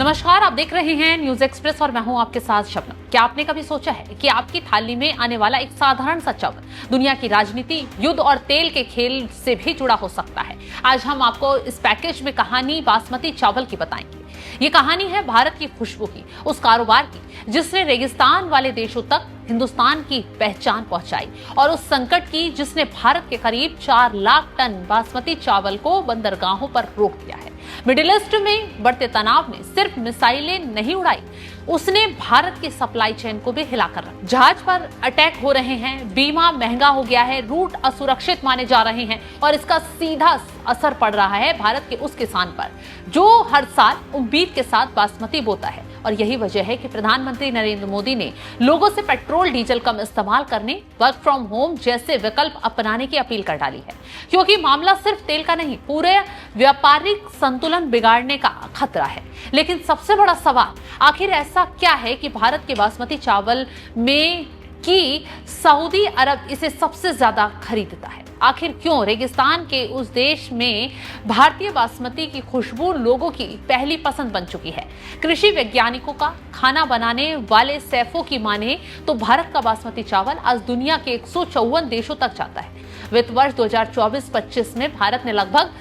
नमस्कार, आप देख रहे हैं न्यूज एक्सप्रेस और मैं हूं आपके साथ शबनम। क्या आपने कभी सोचा है कि आपकी थाली में आने वाला एक साधारण सा चावल दुनिया की राजनीति, युद्ध और तेल के खेल से भी जुड़ा हो सकता है? आज हम आपको इस पैकेज में कहानी बासमती चावल की बताएंगे। ये कहानी है भारत की खुशबू की, उस कारोबार की जिसने रेगिस्तान वाले देशों तक हिंदुस्तान की पहचान पहुंचाई, और उस संकट की जिसने भारत के करीब 4 लाख टन बासमती चावल को बंदरगाहों पर रोक दिया है। मिडिल ईस्ट में बढ़ते तनाव ने सिर्फ मिसाइलें नहीं उड़ाई, उसने भारत की सप्लाई चेन को भी हिलाकर रखा। जहाज पर अटैक हो रहे हैं, बीमा महंगा हो गया है, रूट असुरक्षित माने जा रहे हैं, और इसका सीधा असर पड़ रहा है भारत के उस किसान पर जो हर साल उम्मीद के साथ बासमती बोता है। और यही वजह है कि प्रधानमंत्री नरेंद्र मोदी ने लोगों से पेट्रोल डीजल कम इस्तेमाल करने, वर्क फ्रॉम होम जैसे विकल्प अपनाने की अपील कर डाली है, क्योंकि मामला सिर्फ तेल का नहीं, पूरे व्यापारिक संतुलन बिगाड़ने का खतरा है। लेकिन सबसे बड़ा सवाल, आखिर ऐसा क्या है कि भारत के बासमती चावल में कि सऊदी अरब इसे सबसे ज्यादा खरीदता है? आखिर क्यों रेगिस्तान के उस देश में भारतीय बासमती की खुशबू लोगों की पहली पसंद बन चुकी है? कृषि वैज्ञानिकों का खाना बनाने वाले सैफों की माने तो भारत का बासमती चावल आज दुनिया के 154 देशों तक जाता है। वित्त वर्ष 2024-25 में भारत ने लगभग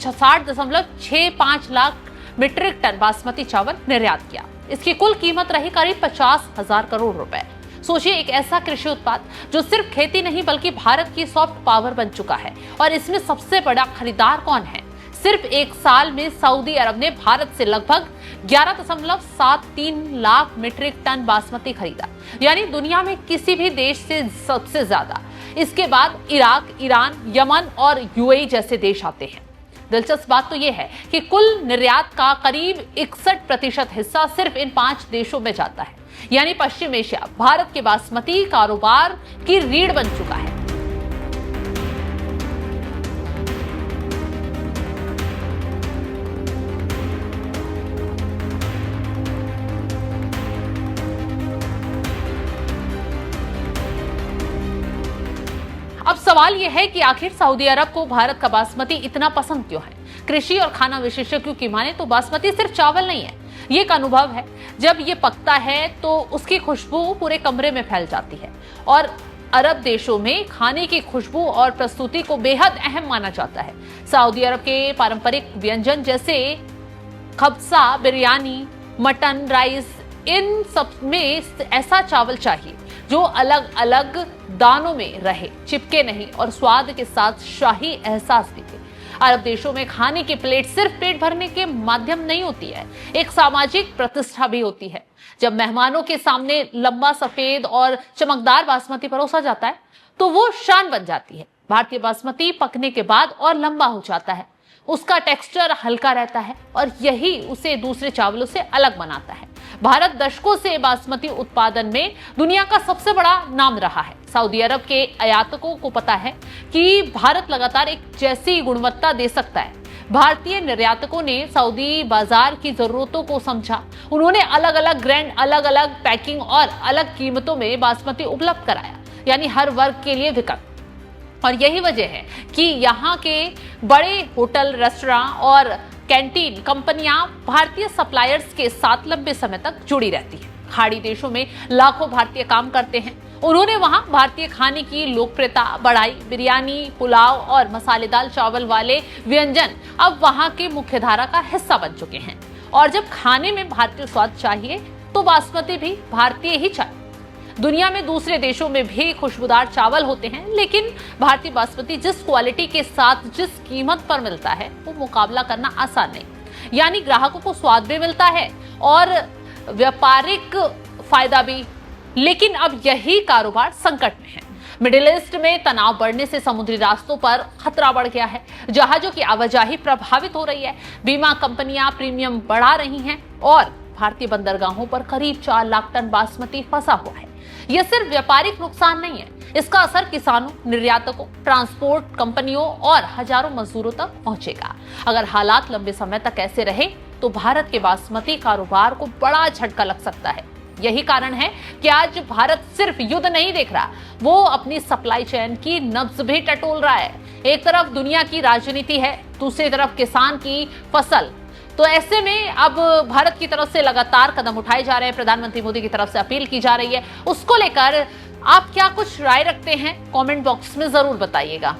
60.65 लाख मीट्रिक टन बासमती चावल निर्यात किया। इसकी कुल कीमत रही करीब 50,000 करोड़ रुपए। सोचिए, एक ऐसा कृषि उत्पाद जो सिर्फ खेती नहीं बल्कि भारत की सॉफ्ट पावर बन चुका है। और इसमें सबसे बड़ा खरीदार कौन है? सिर्फ एक साल में सऊदी अरब ने भारत से लगभग 11.73 लाख मीट्रिक टन बासमती खरीदा, यानी दुनिया में किसी भी देश से सबसे ज्यादा। इसके बाद इराक, ईरान, यमन और यूएई जैसे देश आते हैं। दिलचस्प बात तो यह है कि कुल निर्यात का करीब 61% हिस्सा सिर्फ इन 5 देशों में जाता है, यानी पश्चिम एशिया भारत के बासमती कारोबार की रीढ़ बन चुका है। अब सवाल यह है कि आखिर सऊदी अरब को भारत का बासमती इतना पसंद क्यों है? कृषि और खाना विशेषज्ञों की माने तो बासमती सिर्फ चावल नहीं है, ये एक अनुभव है। जब ये पकता है तो उसकी खुशबू पूरे कमरे में फैल जाती है, और अरब देशों में खाने की खुशबू और प्रस्तुति को बेहद अहम माना जाता है। सऊदी अरब के पारंपरिक व्यंजन जैसे खब्सा, बिरयानी, मटन, राइस, इन सब में ऐसा चावल चाहिए जो अलग अलग दानों में रहे, चिपके नहीं, और स्वाद के साथ शाही एहसास दिखे। अरब देशों में खाने की प्लेट सिर्फ पेट भरने के माध्यम नहीं होती है, एक सामाजिक प्रतिष्ठा भी होती है। जब मेहमानों के सामने लंबा, सफेद और चमकदार बासमती परोसा जाता है तो वो शान बन जाती है। भारतीय बासमती पकने के बाद और लंबा हो जाता है, उसका टेक्सचर हल्का रहता है, और यही उसे दूसरे चावलों से अलग बनाता है। भारत दशकों से बासमती उत्पादन में दुनिया का सबसे बड़ा नाम रहा है। सऊदी अरब के आयातकों को पता है कि भारत लगातार एक जैसी गुणवत्ता दे सकता है। भारतीय निर्यातकों ने सऊदी बाजार की जरूरतों को समझा। उन्होंने अलग अलग ग्रेड, अलग अलग पैकिंग और अलग कीमतों में बासमती उपलब्ध कराया, यानी हर वर्ग के लिए विकल्प। और यही वजह है कि यहाँ के बड़े होटल, रेस्टोरेंट और कैंटीन कंपनियां भारतीय सप्लायर्स के साथ लंबे समय तक जुड़ी रहती हैं। खाड़ी देशों में लाखों भारतीय काम करते हैं। उन्होंने वहां भारतीय खाने की लोकप्रियता बढ़ाई। बिरयानी, पुलाव और मसालेदार चावल वाले व्यंजन अब वहां के मुख्यधारा का हिस्सा बन चुके हैं। और जब खाने में भारतीय स्वाद चाहिए तो बासमती भी भारतीय ही चाहिए। दुनिया में दूसरे देशों में भी खुशबूदार चावल होते हैं, लेकिन भारतीय बासमती जिस क्वालिटी के साथ जिस कीमत पर मिलता है वो मुकाबला करना आसान नहीं। यानी ग्राहकों को स्वाद भी मिलता है और व्यापारिक फायदा भी। लेकिन अब यही कारोबार संकट में है। मिडिल ईस्ट में तनाव बढ़ने से समुद्री रास्तों पर खतरा बढ़ गया है। जहाजों की आवाजाही प्रभावित हो रही है, बीमा कंपनियां प्रीमियम बढ़ा रही हैं, और भारतीय बंदरगाहों पर करीब 4 लाख टन बासमती फंसा हुआ है। यह सिर्फ व्यापारिक नुकसान नहीं है, इसका असर किसानों, निर्यातकों, ट्रांसपोर्ट कंपनियों और हजारों मजदूरों तक पहुंचेगा। अगर हालात लंबे समय तक ऐसे रहे तो भारत के बासमती कारोबार को बड़ा झटका लग सकता है। यही कारण है कि आज भारत सिर्फ युद्ध नहीं देख रहा, वो अपनी सप्लाई चेन की नब्ज भी टटोल रहा है। एक तरफ दुनिया की राजनीति है, दूसरी तरफ किसान की फसल तो ऐसे में अब भारत की तरफ से लगातार कदम उठाए जा रहे हैं, प्रधानमंत्री मोदी की तरफ से अपील की जा रही है। उसको लेकर आप क्या कुछ राय रखते हैं, कमेंट बॉक्स में जरूर बताइएगा।